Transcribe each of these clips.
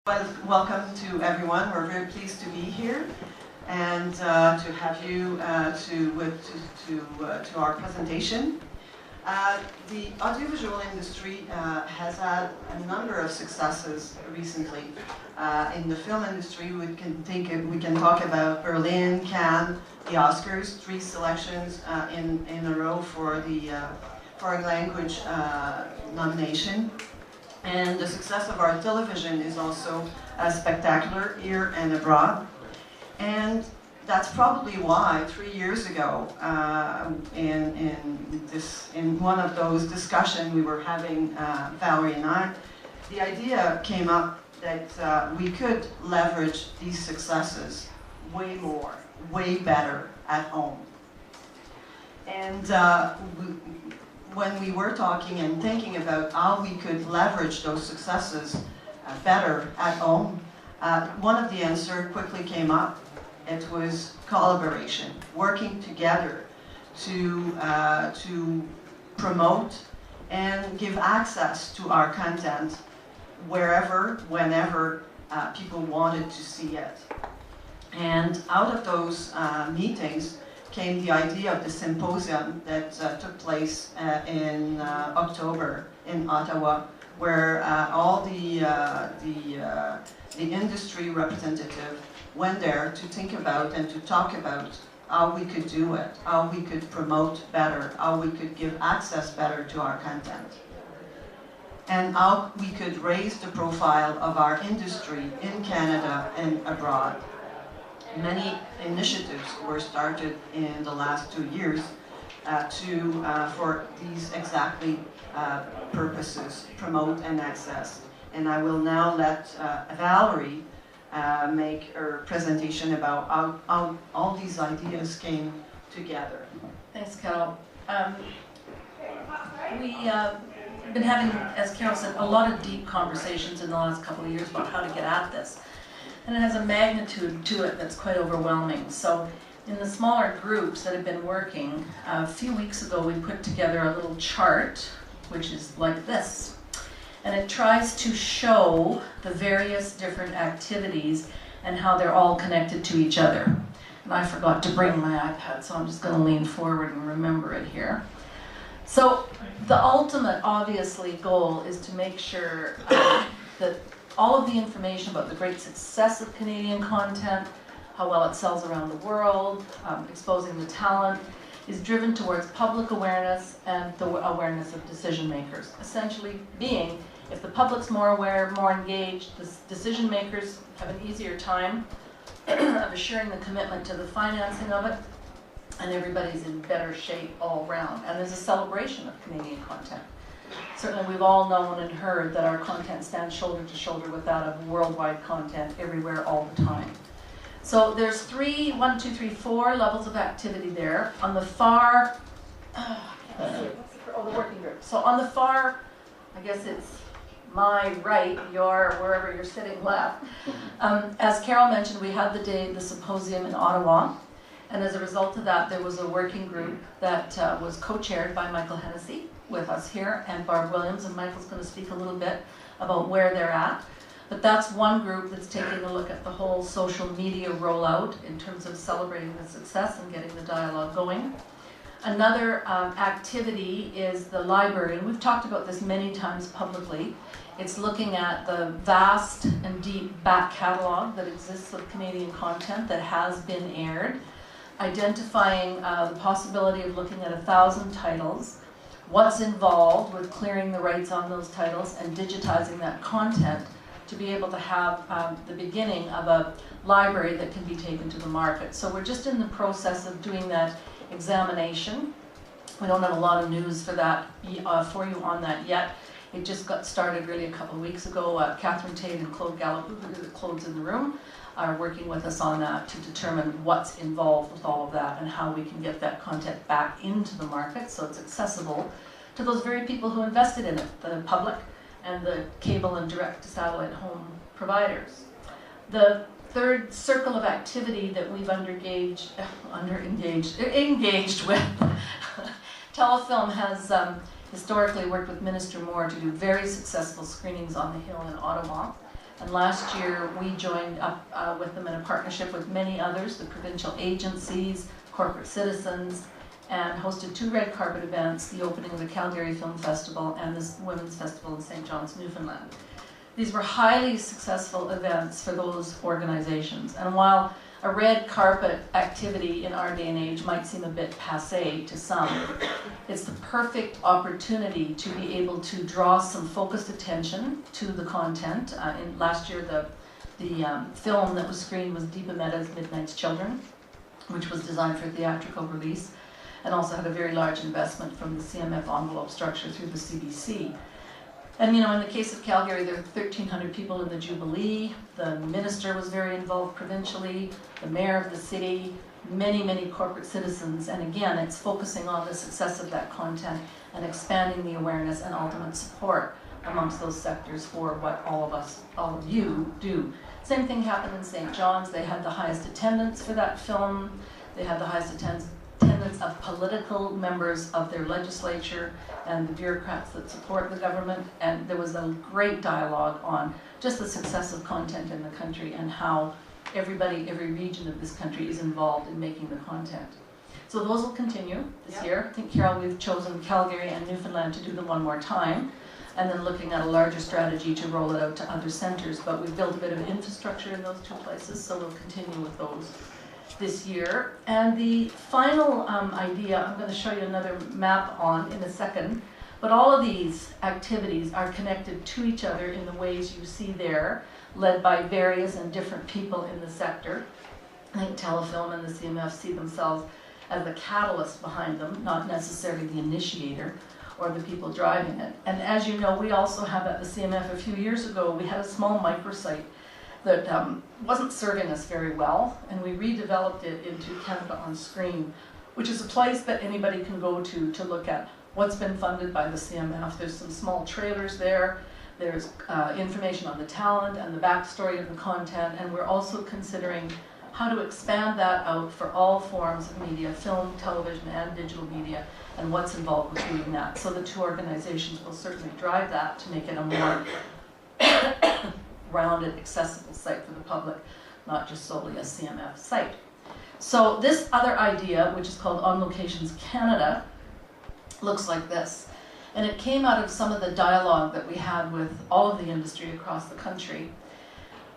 Well, welcome to everyone. We're very pleased to be here and to have you to our presentation. The audiovisual industry has had a number of successes recently. In the film industry, we can talk about Berlin, Cannes, the Oscars, 3 selections in a row for the foreign language nomination. And the success of our television is also spectacular here and abroad. And that's probably why 3 years ago, in one of those discussions we were having, Valerie and I, the idea came up that we could leverage these successes way more, way better at home. And when we were talking and thinking about how we could leverage those successes better at home, one of the answers quickly came up. It was collaboration, working together to promote and give access to our content wherever, whenever people wanted to see it. And out of those meetings came the idea of the symposium that took place in October in Ottawa, where all the industry representatives went there to think about and to talk about how we could do it, how we could promote better, how we could give access better to our content, and how we could raise the profile of our industry in Canada and abroad. Many initiatives were started in the last 2 years for these exactly purposes, promote and access. And I will now let Valerie make her presentation about how all these ideas came together. Thanks, Carolle. We've been having, as Carolle said, a lot of deep conversations in the last couple of years about how to get at this. And it has a magnitude to it that's quite overwhelming. So in the smaller groups that have been working, a few weeks ago we put together a little chart, which is like this. And it tries to show the various different activities and how they're all connected to each other. And I forgot to bring my iPad, so I'm just going to lean forward and remember it here. So the ultimate, obviously, goal is to make sure that all of the information about the great success of Canadian content, how well it sells around the world, exposing the talent, is driven towards public awareness and the awareness of decision makers. Essentially being, if the public's more aware, more engaged, the decision makers have an easier time of assuring the commitment to the financing of it, and everybody's in better shape all round. And there's a celebration of Canadian content. Certainly we've all known and heard that our content stands shoulder to shoulder with that of worldwide content everywhere all the time. So there's 4 levels of activity there. On the far, the working group. So on the far, I guess it's my right, your, wherever you're sitting left. As Carolle mentioned, we had the symposium in Ottawa. And as a result of that, there was a working group that was co-chaired by Michael Hennessy with us here, and Barb Williams, and Michael's going to speak a little bit about where they're at. But that's one group that's taking a look at the whole social media rollout in terms of celebrating the success and getting the dialogue going. Another activity is the library, and we've talked about this many times publicly. It's looking at the vast and deep back catalog that exists of Canadian content that has been aired, identifying the possibility of looking at 1,000 titles, what's involved with clearing the rights on those titles and digitizing that content to be able to have the beginning of a library that can be taken to the market. So we're just in the process of doing that examination. We don't have a lot of news for that for you on that yet. It just got started really a couple of weeks ago. Catherine Tate and Claude Gallup, who are the Claudes in the room, are working with us on that to determine what's involved with all of that and how we can get that content back into the market so it's accessible to those very people who invested in it, the public and the cable and direct to satellite home providers. The third circle of activity that we've engaged with, Telefilm has historically worked with Minister Moore to do very successful screenings on the Hill in Ottawa. And last year, we joined up with them in a partnership with many others, the provincial agencies, corporate citizens, and hosted 2 red carpet events, the opening of the Calgary Film Festival and the Women's Festival in St. John's, Newfoundland. These were highly successful events for those organizations. And while a red carpet activity in our day and age might seem a bit passé to some, it's the perfect opportunity to be able to draw some focused attention to the content. Last year, the film that was screened was Deepa Mehta's Midnight's Children, which was designed for theatrical release, and also had a very large investment from the CMF envelope structure through the CBC. And you know, in the case of Calgary, there are 1,300 people in the Jubilee. The minister was very involved provincially, the mayor of the city, many, many corporate citizens. And again, it's focusing on the success of that content and expanding the awareness and ultimate support amongst those sectors for what all of you do. Same thing happened in St. John's. They had the highest attendance for that film. They had the highest attendance of political members of their legislature and the bureaucrats that support the government, and there was a great dialogue on just the success of content in the country and how everybody, every region of this country is involved in making the content. So those will continue this year. I think, Carolle, we've chosen Calgary and Newfoundland to do them one more time, and then looking at a larger strategy to roll it out to other centres, but we've built a bit of infrastructure in those 2 places, so we'll continue with those this year. And the final idea, I'm going to show you another map on in a second, but all of these activities are connected to each other in the ways you see there, led by various and different people in the sector. I think Telefilm and the CMF see themselves as the catalyst behind them, not necessarily the initiator or the people driving it. And as you know, we also have at the CMF a few years ago, we had a small microsite that wasn't serving us very well, and we redeveloped it into Canada on Screen, which is a place that anybody can go to look at what's been funded by the CMF. There's some small trailers there. There's information on the talent and the backstory of the content, and we're also considering how to expand that out for all forms of media, film, television, and digital media, and what's involved with doing that. So the 2 organizations will certainly drive that to make it a more rounded, accessible site for the public, not just solely a CMF site. So this other idea, which is called On Locations Canada, looks like this. And it came out of some of the dialogue that we had with all of the industry across the country.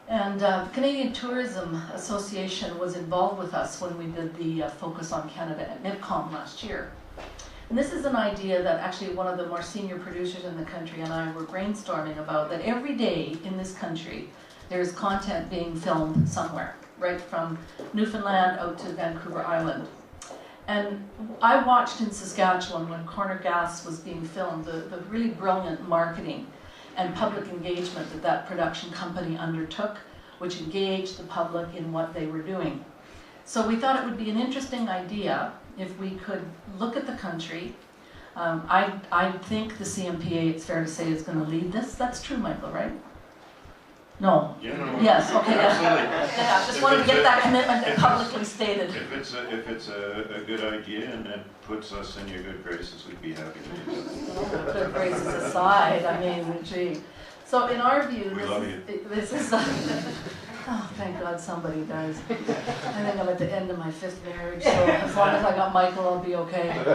And the Canadian Tourism Association was involved with us when we did the Focus on Canada at MIPCOM last year. And this is an idea that actually one of the more senior producers in the country and I were brainstorming about, that every day in this country there's content being filmed somewhere, right from Newfoundland out to Vancouver Island. And I watched in Saskatchewan when Corner Gas was being filmed, the really brilliant marketing and public engagement that that production company undertook, which engaged the public in what they were doing. So we thought it would be an interesting idea if we could look at the country. I think the CMPA, it's fair to say, is going to lead this. That's true, Michael, right? No. Yeah, no. Yes. Okay. Absolutely. Yeah. Just wanted to get that commitment publicly stated. If it's a good idea and it puts us in your good graces, we'd be happy to do that. Good graces aside, I mean, gee. So in our view, this is oh, thank God somebody does. I think I'm at the end of my 5th marriage, so as long as I got Michael, I'll be okay. And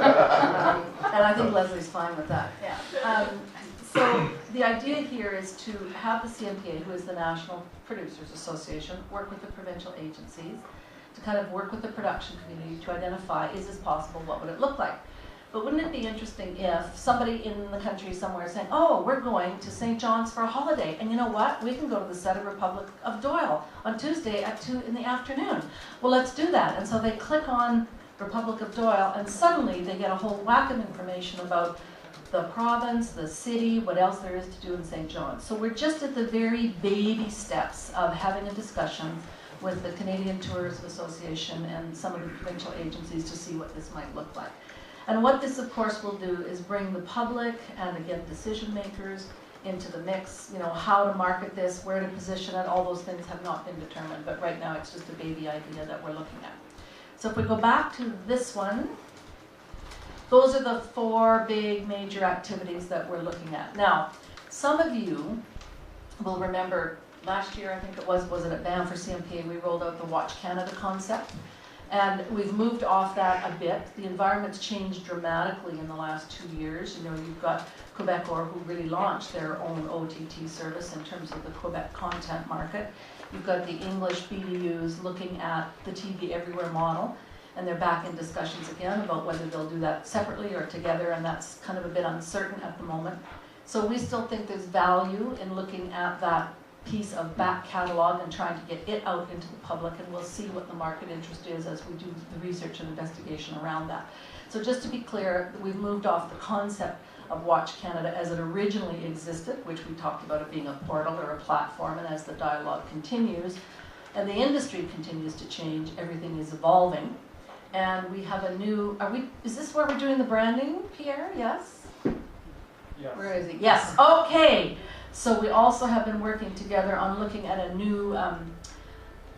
I think Leslie's fine with that. Yeah. So the idea here is to have the CMPA, who is the National Producers Association, work with the provincial agencies to kind of work with the production community to identify, is this possible, what would it look like? But wouldn't it be interesting if somebody in the country somewhere is saying, oh, we're going to St. John's for a holiday, and you know what? We can go to the set of Republic of Doyle on Tuesday at 2 in the afternoon. Well, let's do that. And so they click on Republic of Doyle, and suddenly they get a whole whack of information about the province, the city, what else there is to do in St. John's. So we're just at the very baby steps of having a discussion with the Canadian Tourism Association and some of the provincial agencies to see what this might look like. And what this, of course, will do is bring the public and, again, decision makers into the mix. You know, how to market this, where to position it, all those things have not been determined, but right now it's just a baby idea that we're looking at. So if we go back to this one, those are the 4 big major activities that we're looking at. Now, some of you will remember last year, I think it was it at Banff for CMPA, we rolled out the Watch Canada concept. And we've moved off that a bit. The environment's changed dramatically in the last 2 years. You know, you've got Quebecor who really launched their own OTT service in terms of the Quebec content market. You've got the English BDUs looking at the TV Everywhere model, and they're back in discussions again about whether they'll do that separately or together, and that's kind of a bit uncertain at the moment. So we still think there's value in looking at that piece of back catalog and trying to get it out into the public, and we'll see what the market interest is as we do the research and investigation around that. So just to be clear, we've moved off the concept of Watch Canada as it originally existed, which we talked about it being a portal or a platform, and as the dialogue continues and the industry continues to change, everything is evolving. And we have a new, is this where we're doing the branding, Pierre? Yes? Yes. Where is he? Yes, okay. So we also have been working together on looking at a new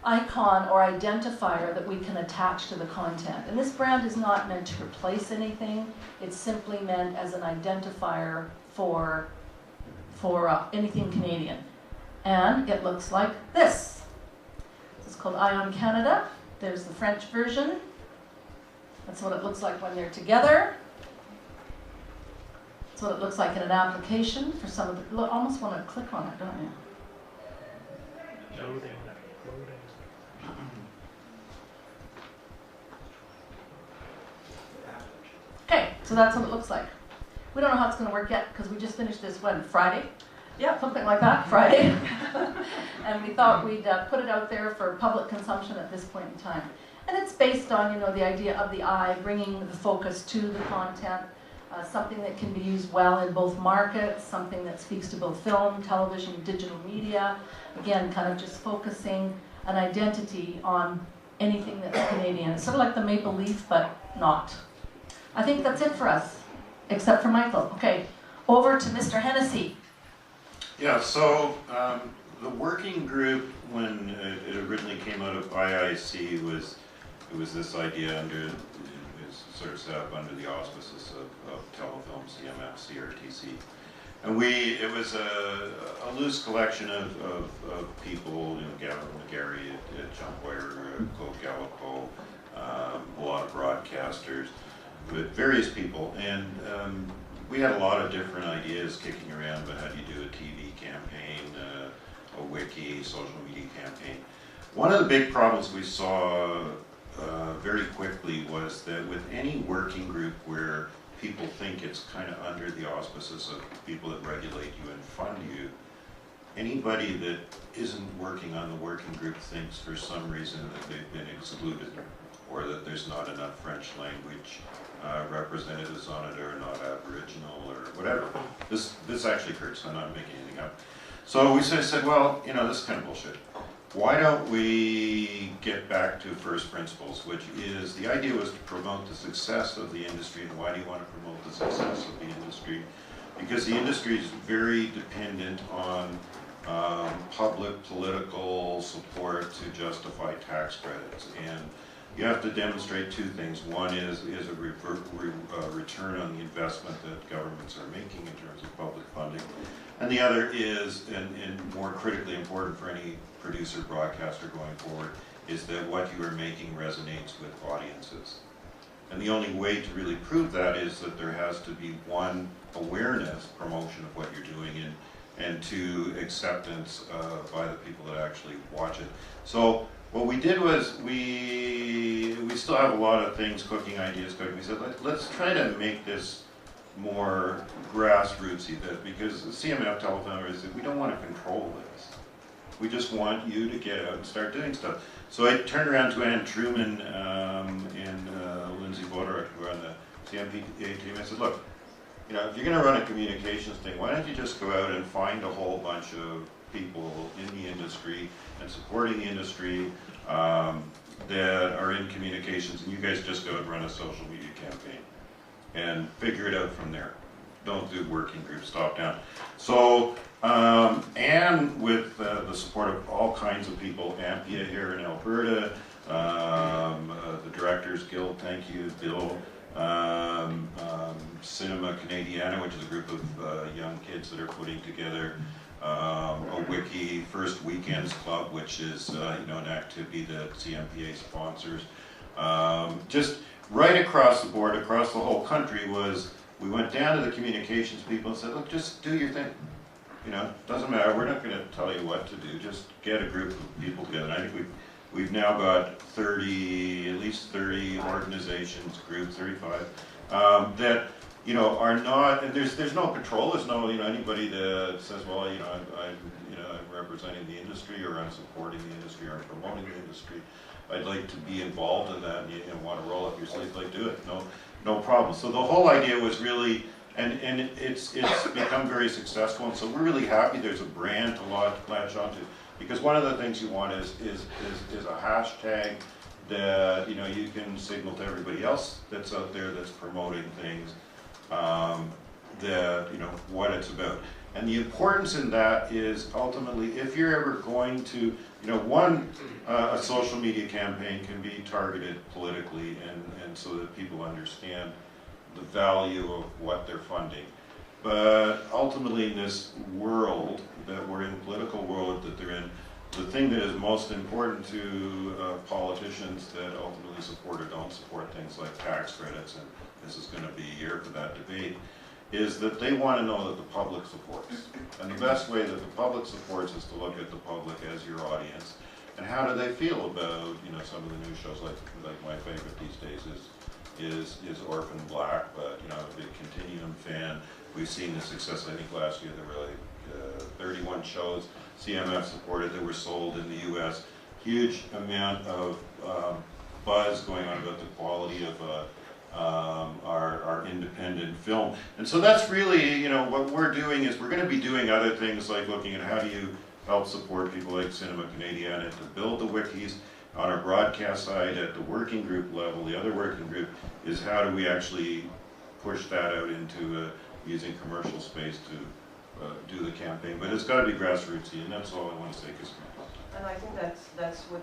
icon or identifier that we can attach to the content. And this brand is not meant to replace anything. It's simply meant as an identifier for anything Canadian. And it looks like this. It's called Ion Canada. There's the French version. That's what it looks like when they're together. That's what it looks like in an application for some of the, look, almost want to click on it, don't you? Loading. Okay, so that's what it looks like. We don't know how it's going to work yet because we just finished this, when, Friday? Yeah, something like that, Friday. And we thought we'd put it out there for public consumption at this point in time. And it's based on, you know, the idea of the eye, bringing the focus to the content, something that can be used well in both markets, something that speaks to both film, television, digital media. Again, kind of just focusing an identity on anything that's Canadian. It's sort of like the maple leaf, but not. I think that's it for us, except for Michael. Okay, over to Mr. Hennessy. Yeah, so the working group, when it originally came out of IIC, it was this idea it was sort of set up under the auspices of Telefilm, CMF, CRTC. And it was a loose collection of people, you know, Gary at Jump Wire, Claude Gallipo, a lot of broadcasters, with various people. And we had a lot of different ideas kicking around about how do you do a TV campaign, a wiki, social media campaign. One of the big problems we saw very quickly was that with any working group where people think it's kind of under the auspices of people that regulate you and fund you, anybody that isn't working on the working group thinks for some reason that they've been excluded, or that there's not enough French language representatives on it, or not Aboriginal, or whatever. This actually hurts, I'm not making anything up. So we sort of said, well, you know, this is kind of bullshit. Why don't we get back to first principles, which is, the idea was to promote the success of the industry. And why do you want to promote the success of the industry? Because the industry is very dependent on public political support to justify tax credits. And you have to demonstrate two things. One is a return on the investment that governments are making in terms of public funding. And the other is, and more critically important for any producer broadcaster going forward, is that what you are making resonates with audiences. And the only way to really prove that is that there has to be, one, awareness, promotion of what you're doing, and two, acceptance by the people that actually watch it. So what we did was, we still have a lot of things, cooking ideas cooking. We said, let's try to make this more grassrootsy, because the CMF Telefilm is that we don't want to control this. We just want you to get out and start doing stuff. So I turned around to Ann Truman and Lindsay Boderak, who are on the CMPA team. I said, look, you know, if you're going to run a communications thing, why don't you just go out and find a whole bunch of people in the industry and supporting the industry that are in communications, and you guys just go and run a social media campaign and figure it out from there. Don't do working groups top down. So, and with the support of all kinds of people, AMPIA here in Alberta, the Directors Guild, thank you, Bill, Cinema Canadiana, which is a group of young kids that are putting together a wiki first weekends club, which is an activity that CMPA sponsors. Just right across the board, across the whole country, we went down to the communications people and said, look, just do your thing. Doesn't matter. We're not going to tell you what to do. Just get a group of people together. And I think we've now got at least 30 organizations, groups, 35 that are not. And there's no control. There's no anybody that says, well, I'm representing the industry, or I'm supporting the industry, or I'm promoting the industry. I'd like to be involved in that, and you want to roll up your sleeves, like do it. No problem. So the whole idea was really. And it's become very successful, and so we're really happy there's a brand to latch onto, because one of the things you want is a hashtag that you can signal to everybody else that's out there that's promoting things that what it's about. And the importance in that is ultimately, if you're ever going to a social media campaign can be targeted politically and so that people understand the value of what they're funding. But ultimately in this world that we're in, political world that they're in, the thing that is most important to politicians that ultimately support or don't support things like tax credits, and this is going to be a year for that debate, is that they want to know that the public supports. And the best way that the public supports is to look at the public as your audience. And how do they feel about some of the new shows, like my favorite these days is Orphan Black, but I'm a big Continuum fan. We've seen the success. I think last year there were like 31 shows CMF supported that were sold in the U.S. Huge amount of buzz going on about the quality of our independent film, and so that's really what we're doing is we're going to be doing other things like looking at how do you help support people like Cinema Canadiana to build the wikis. On our broadcast side, at the working group level, the other working group is how do we actually push that out into using commercial space to do the campaign. But it's got to be grassrootsy, and that's all I want to say. And I think that's what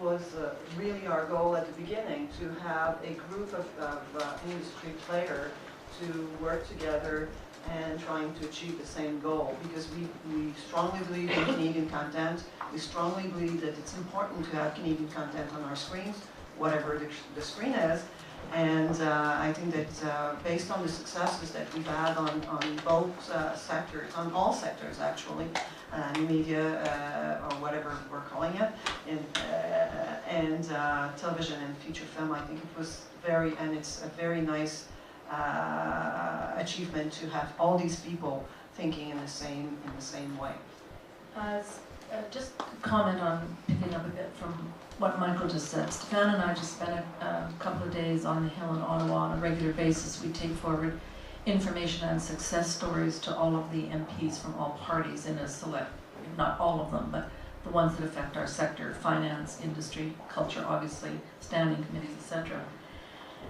was really our goal at the beginning, to have a group of industry players to work together and trying to achieve the same goal, because we strongly believe in Canadian content. We strongly believe that it's important to have Canadian content on our screens, whatever the screen is. And I think that based on the successes that we've had on both sectors, on all sectors actually, new media or whatever we're calling it, and television and feature film, I think it was it's a very nice achievement to have all these people thinking in the same way. Just to comment on picking up a bit from what Michael just said. Stefan and I just spent a couple of days on the Hill in Ottawa on a regular basis. We take forward information and success stories to all of the MPs from all parties in a select, not all of them, but the ones that affect our sector, finance, industry, culture, obviously, standing committees, etc.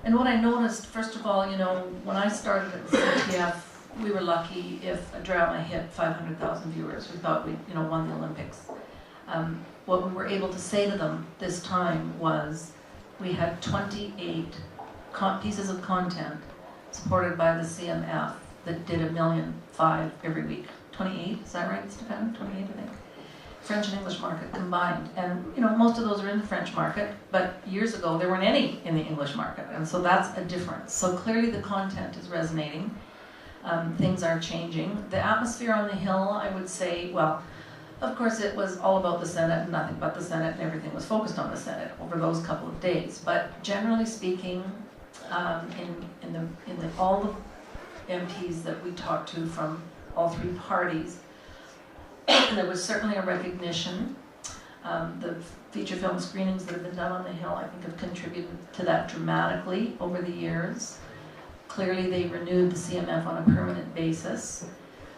And what I noticed, first of all, when I started at CTF, we were lucky if a drama hit 500,000 viewers. We thought we, won the Olympics. What we were able to say to them this time was we had 28 pieces of content supported by the CMF that did 1.5 million every week. 28, is that right, Stefan? 28, I think. French and English market combined. And, most of those are in the French market, but years ago there weren't any in the English market, and so that's a difference. So clearly the content is resonating. Things are changing. The atmosphere on the Hill, I would say, well, of course it was all about the Senate and nothing but the Senate, and everything was focused on the Senate over those couple of days. But generally speaking, in all the MPs that we talked to from all three parties, there was certainly a recognition. The feature film screenings that have been done on the Hill, I think, have contributed to that dramatically over the years. Clearly, they renewed the CMF on a permanent basis.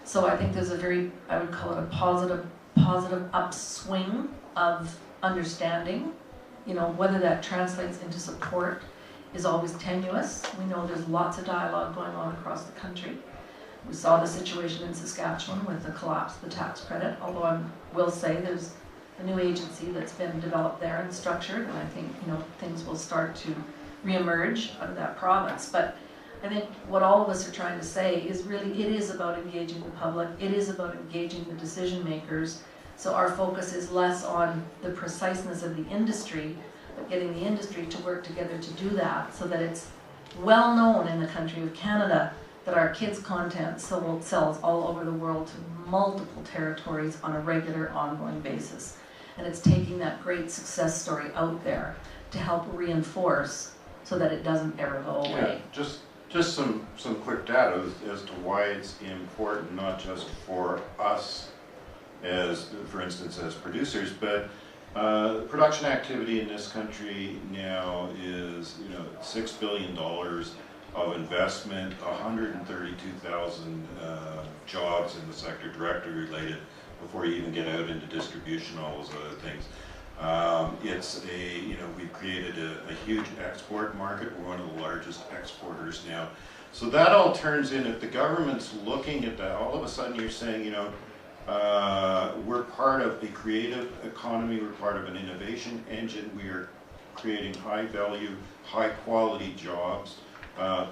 So I think there's a very, I would call it a positive upswing of understanding. Whether that translates into support is always tenuous. We know there's lots of dialogue going on across the country. We saw the situation in Saskatchewan with the collapse of the tax credit, although I will say there's a new agency that's been developed there and structured, and I think things will start to reemerge out of that province. But I think what all of us are trying to say is really it is about engaging the public, it is about engaging the decision makers. So our focus is less on the preciseness of the industry, but getting the industry to work together to do that so that it's well known in the country of Canada that our kids' content sells all over the world to multiple territories on a regular, ongoing basis. And it's taking that great success story out there to help reinforce so that it doesn't ever go away. Yeah, just some quick data as to why it's important, not just for us as, for instance, as producers, but production activity in this country now is, $6 billion of investment, 132,000 jobs in the sector directly related before you even get out into distribution, all those other things. We've created a huge export market. We're one of the largest exporters now. So that all turns in, if the government's looking at that, all of a sudden you're saying, we're part of a creative economy, we're part of an innovation engine, we are creating high value, high quality jobs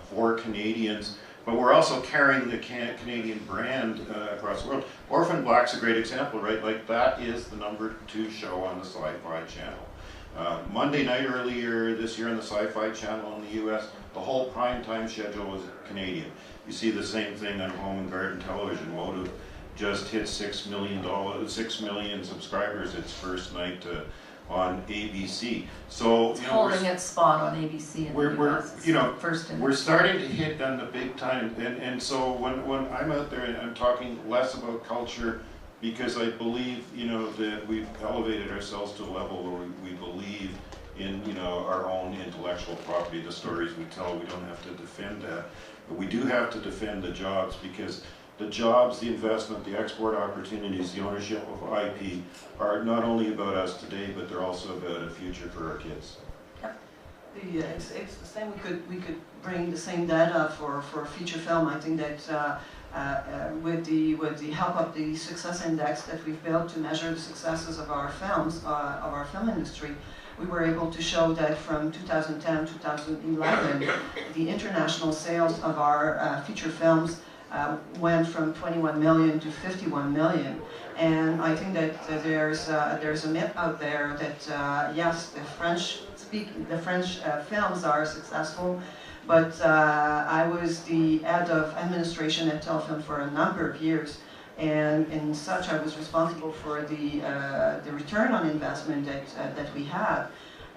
for Canadians, but we're also carrying the Canadian brand across the world. Orphan Black's a great example, right? Like that is the #2 show on the Sci-Fi Channel. Monday night earlier this year on the Sci-Fi Channel in the US, the whole primetime schedule was Canadian. You see the same thing on Home and Garden Television. Motive just hit 6 million subscribers its first night on ABC. So it's holding its spot on ABC in the US. We're starting to hit on the big time, and so when I'm out there and I'm talking less about culture, because I believe that we've elevated ourselves to a level where we believe in our own intellectual property, the stories we tell. We don't have to defend that, but we do have to defend the jobs, because the jobs, the investment, the export opportunities, the ownership of IP are not only about us today, but they're also about a future for our kids. It's the same. We could bring the same data for feature film. I think that with the help of the success index that we've built to measure the successes of our films, of our film industry, we were able to show that from 2010 to 2011, the international sales of our feature films went from 21 million to 51 million. And I think that there's a myth out there that yes, the French films are successful, but I was the head of administration at Telefilm for a number of years, and in such I was responsible for the return on investment that we had.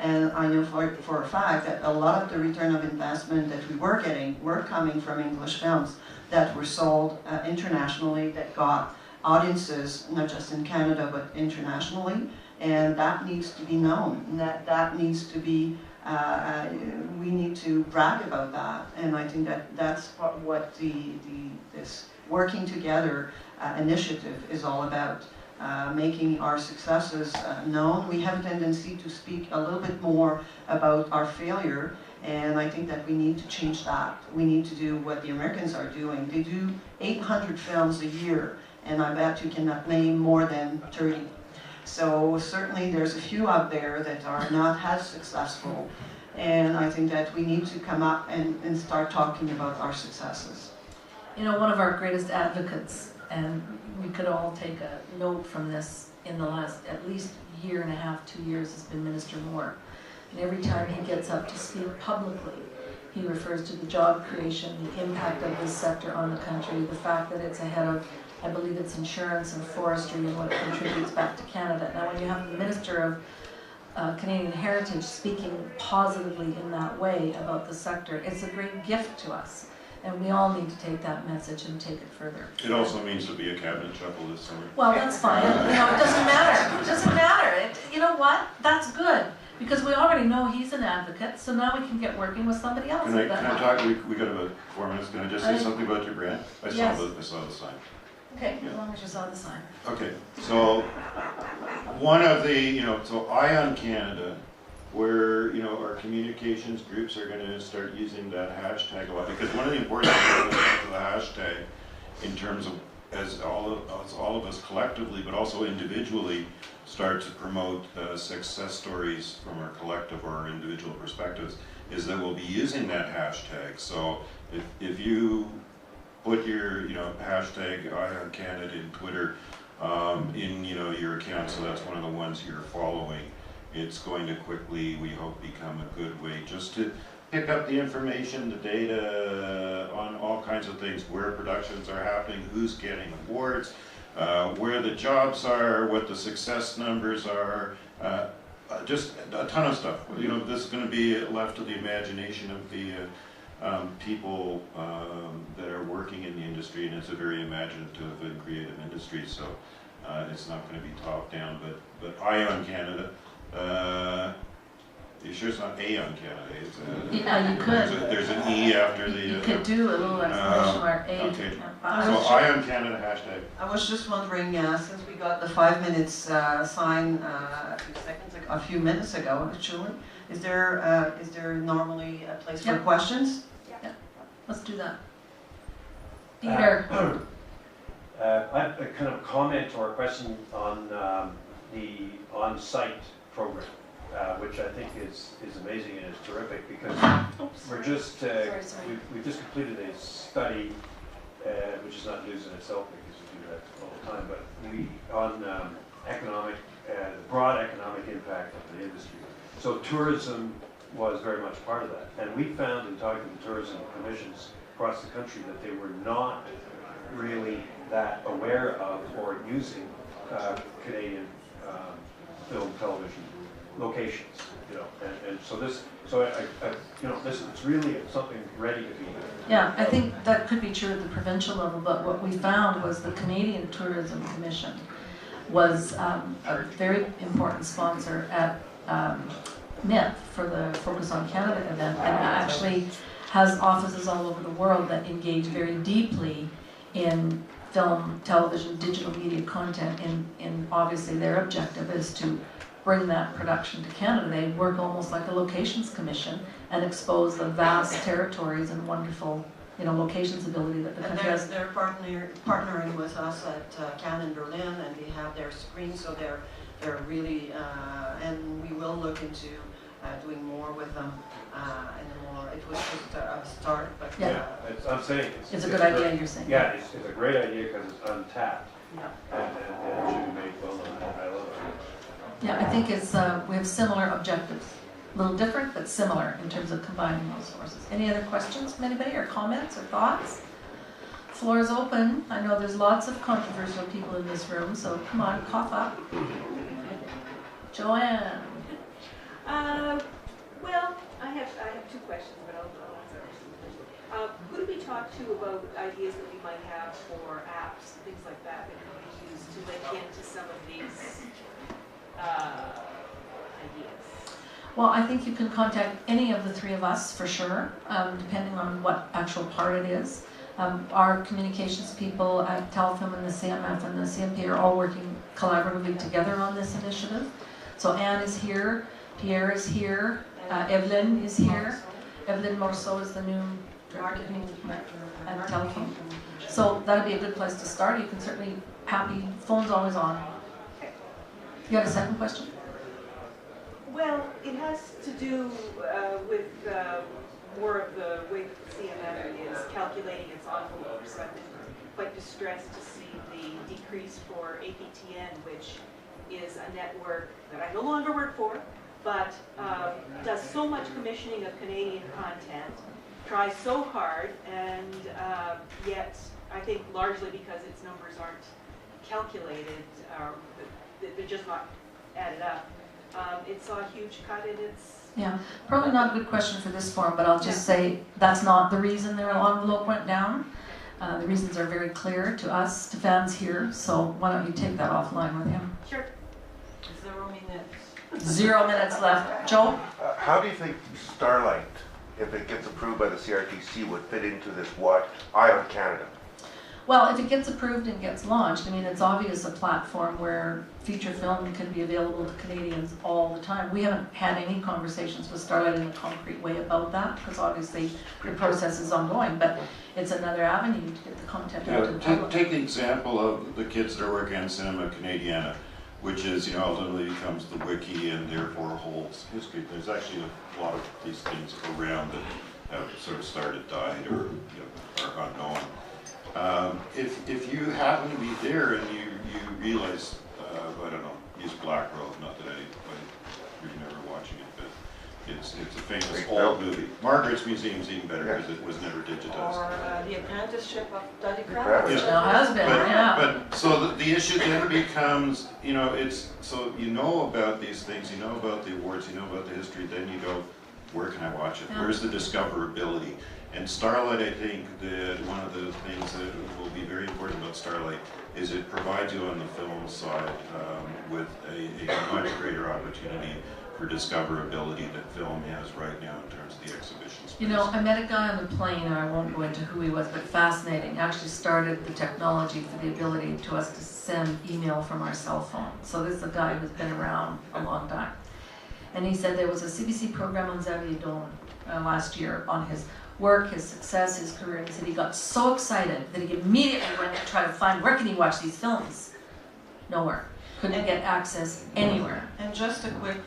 And I know for a fact that a lot of the return of investment that we were getting were coming from English films that were sold internationally, that got audiences, not just in Canada, but internationally. And that needs to be known. That needs to be, we need to brag about that. And I think that that's what this working together initiative is all about. Making our successes known. We have a tendency to speak a little bit more about our failure, and I think that we need to change that. We need to do what the Americans are doing. They do 800 films a year, and I bet you cannot name more than 30. So certainly there's a few out there that are not as successful, and I think that we need to come up and start talking about our successes. One of our greatest advocates, and we could all take a note from this in the last at least year and a half, 2 years, has been Minister Moore. And every time he gets up to speak publicly, he refers to the job creation, the impact of this sector on the country, the fact that it's ahead of, I believe it's insurance and forestry and what it contributes back to Canada. Now when you have the Minister of Canadian Heritage speaking positively in that way about the sector, it's a great gift to us. And we all need to take that message and take it further. It also means there'll be a cabinet shuffle this summer. Well, that's fine. It doesn't matter. It doesn't matter. You know what? That's good. Because we already know he's an advocate, so now we can get working with somebody else. Can I talk? We got about 4 minutes. Can I just say something about your brand? I saw the sign. Okay, as long as you saw the sign. Okay, so one of the, so Ion Canada, where our communications groups are going to start using that hashtag a lot, because one of the important things of the hashtag, in terms of as all of us collectively, but also individually, start to promote success stories from our collective or our individual perspectives, is that we'll be using that hashtag. So if you put your hashtag #IOnCanada in Twitter in your account, so that's one of the ones you're following, it's going to quickly, we hope, become a good way just to pick up the information, the data on all kinds of things, where productions are happening, who's getting awards, where the jobs are, what the success numbers are, just a ton of stuff. This is going to be left to the imagination of the people that are working in the industry, and it's a very imaginative and creative industry, so it's not going to be top down, but Eye on Canada. You sure it's not A on Canada? Yeah, you could. There's an E after the... You could do a little exclamation mark, A. Okay. So I Eye on Canada hashtag. I was just wondering, since we got the 5 minutes sign a few minutes ago, actually, is there normally a place for questions? Yeah. Let's do that. Peter. I have a kind of comment or a question on the on-site program, which I think is amazing and is terrific, because we're just we've just completed a study, which is not news in itself because we do that all the time, but on economic, the broad economic impact of the industry. So tourism was very much part of that, and we found in talking to tourism commissions across the country that they were not really that aware of or using Canadian film, television locations, and so this, it's really something ready to be. Yeah, I think that could be true at the provincial level, but what we found was the Canadian Tourism Commission was a very important sponsor at MIF for the Focus on Canada event, and actually has offices all over the world that engage very deeply in film, television, digital media content, and obviously their objective is to bring that production to Canada. They work almost like a locations commission and expose the vast territories and wonderful, locations ability that the country has. They're partnering with us at Cannes in Berlin, and they have their screen, so they're really, and we will look into doing more with them, and more. It was just a start, but I'm saying it's a good idea. You're saying. Yeah, it's a great idea because it's untapped. Yeah. And it should be made well known. I love it. Yeah, I think it's we have similar objectives, a little different but similar in terms of combining those sources. Any other questions from anybody, or comments, or thoughts? Floor is open. I know there's lots of controversial people in this room, so come on, cough up. Joanne. Well, I have two questions, but I'll answer. Who do we talk to about ideas that we might have for apps, things like that can be used to link into some of these ideas? Well, I think you can contact any of the three of us for sure, depending on what actual part it is. Our communications people at Telefilm and the CMF and the CMP are all working collaboratively together on this initiative. So Anne is here, Pierre is here, Evelyn is here. Evelyn Morceau is the new marketing director at Telefilm. So that'd be a good place to start. You can certainly, phone's always on. You got a second question? Well, it has to do with more of the way that the CMF is calculating its envelope. So I'm quite distressed to see the decrease for APTN, which is a network that I no longer work for, but does so much commissioning of Canadian content, tries so hard, and yet I think largely because its numbers aren't calculated, they're just not added up. It saw a huge cut in its... Yeah, probably not a good question for this forum, but I'll just say that's not the reason their envelope went down. The reasons are very clear to us, to fans here, so why don't you take that offline with him? Sure. 0 minutes. 0 minutes left. Joe? How do you think Starlight, if it gets approved by the CRTC, would fit into this Eye on Canada? Well, if it gets approved and gets launched, I mean, it's obvious a platform where feature film can be available to Canadians all the time. We haven't had any conversations with Starlight in a concrete way about that, because obviously the process is ongoing, but it's another avenue to get the content out to the public. Take the example of the kids that are working on Cinema Canadiana. which is, ultimately becomes the wiki and therefore holds history. There's actually a lot of these things around that have sort of started, died, or are unknown. If you happen to be there and you realize, I don't know, use Black Road, not that you're never watching it, but it's a famous old movie. Margaret's Museum's even better because it was never digitized. Or The Apprenticeship of Dudley Crouch. Yeah. Still has been, But so the issue then becomes, it's, so about these things, about the awards, about the history, then you go, where can I watch it? Yeah. Where's the discoverability? And Starlight, I think that one of the things that will be very important about Starlight is it provides you on the film side with a much greater opportunity for discoverability that film has right now in terms of the exhibition space. I met a guy on the plane, and I won't go into who he was, but fascinating. Actually started the technology for the ability to us to send email from our cell phone. So this is a guy who's been around a long time. And he said there was a CBC program on Xavier Dolan last year on his work, his success, his career. And he said he got so excited that he immediately went to try to find where can he watch these films. Nowhere. Couldn't get access anywhere. And just a quick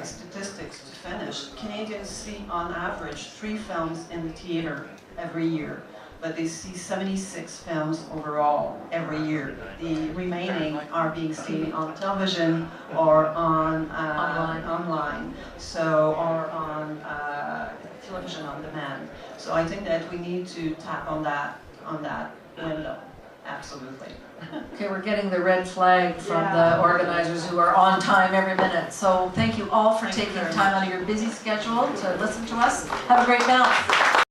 statistics to finish. Canadians see on average 3 films in the theater every year, but they see 76 films overall every year. The remaining are being seen on television or on online, so or on television on demand. So I think that we need to tap on that window. Absolutely. Okay, we're getting the red flag from the organizers who are on time every minute. So thank you all for taking time out of your busy schedule to listen to us. Have a great Banff.